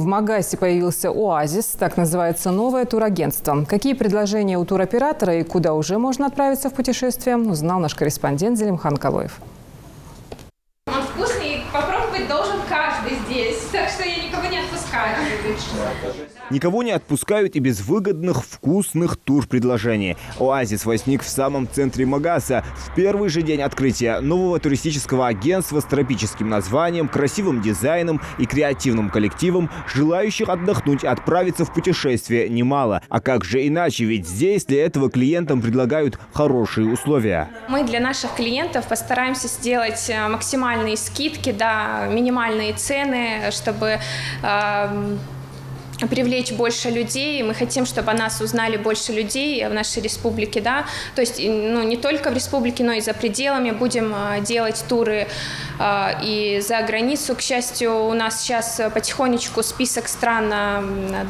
Магасе появился «Оазис», так называется новое турагентство. Какие предложения у туроператора и куда уже можно отправиться в путешествие, узнал наш корреспондент Зелимхан Калоев. Он вкусный, попробовать должен каждый здесь, так что я никого не отпускаю. Никого не отпускают и без выгодных, вкусных турпредложений. «Оазис» возник в самом центре Магаса в первый же день открытия нового туристического агентства с тропическим названием, красивым дизайном и креативным коллективом. Желающих отдохнуть и отправиться в путешествие немало. А как же иначе, ведь здесь для этого клиентам предлагают хорошие условия. Мы для наших клиентов постараемся сделать максимальные скидки, да, минимальные цены, чтобы привлечь больше людей. Мы хотим, чтобы о нас узнали больше людей в нашей республике, да. То есть, не только в республике, но и за пределами. Будем делать туры и за границу. К счастью, у нас сейчас потихонечку список стран,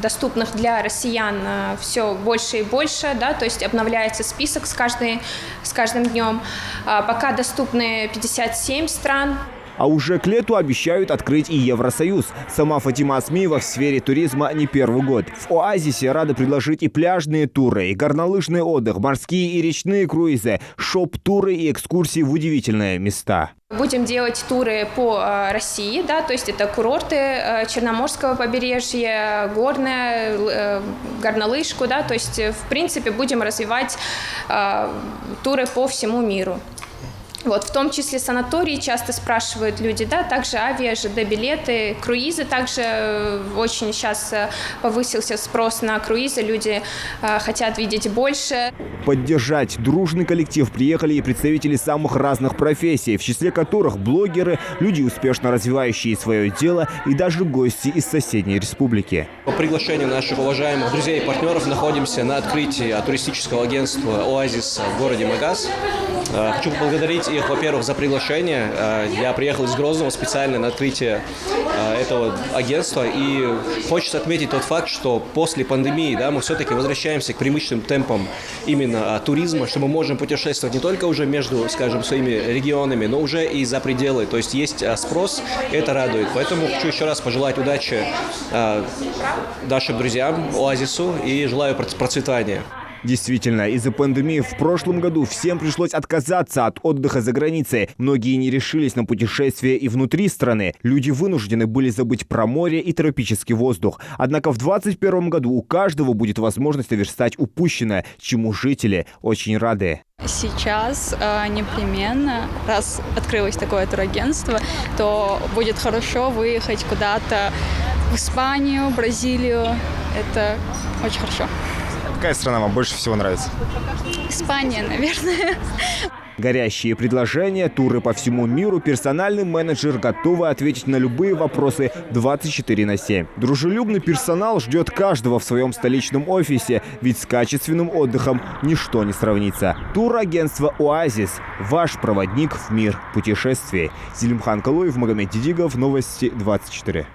доступных для россиян, все больше и больше, да. То есть обновляется список с каждым днем. Пока доступны 57 стран. А уже к лету обещают открыть и Евросоюз. Сама Фатима Асмиева в сфере туризма не первый год. В «Оазисе» рады предложить и пляжные туры, и горнолыжный отдых, морские и речные круизы, шоп-туры и экскурсии в удивительные места. Будем делать туры по России, да, то есть это курорты Черноморского побережья, горнолыжку, да, то есть в принципе будем развивать туры по всему миру. Вот, в том числе санатории часто спрашивают люди, да, также авиа, ЖД-билеты, круизы, также очень сейчас повысился спрос на круизы, люди хотят видеть больше. Поддержать дружный коллектив приехали и представители самых разных профессий, в числе которых блогеры, люди, успешно развивающие свое дело, и даже гости из соседней республики. По приглашению наших уважаемых друзей и партнеров находимся на открытии туристического агентства «Оазис» в городе Магас. Хочу поблагодарить их, во-первых, за приглашение. Я приехал из Грозного специально на открытие этого агентства. И хочется отметить тот факт, что после пандемии, да, мы все-таки возвращаемся к привычным темпам именно туризма, что мы можем путешествовать не только уже между, скажем, своими регионами, но уже и за пределы. То есть есть спрос, это радует. Поэтому хочу еще раз пожелать удачи нашим друзьям, «Оазису», и желаю процветания. Действительно, из-за пандемии в прошлом году всем пришлось отказаться от отдыха за границей. Многие не решились на путешествия и внутри страны. Люди вынуждены были забыть про море и тропический воздух. Однако в 2021 году у каждого будет возможность наверстать упущенное, чему жители очень рады. Сейчас непременно, раз открылось такое турагентство, то будет хорошо выехать куда-то в Испанию, Бразилию. Это очень хорошо. Какая страна вам больше всего нравится? Испания, наверное. Горящие предложения, туры по всему миру, персональный менеджер готовы ответить на любые вопросы 24/7. Дружелюбный персонал ждет каждого в своем столичном офисе, ведь с качественным отдыхом ничто не сравнится. Турагентство «Оазис» – ваш проводник в мир путешествий. Зелимхан Калоев, Магомед Дидигов, Новости 24.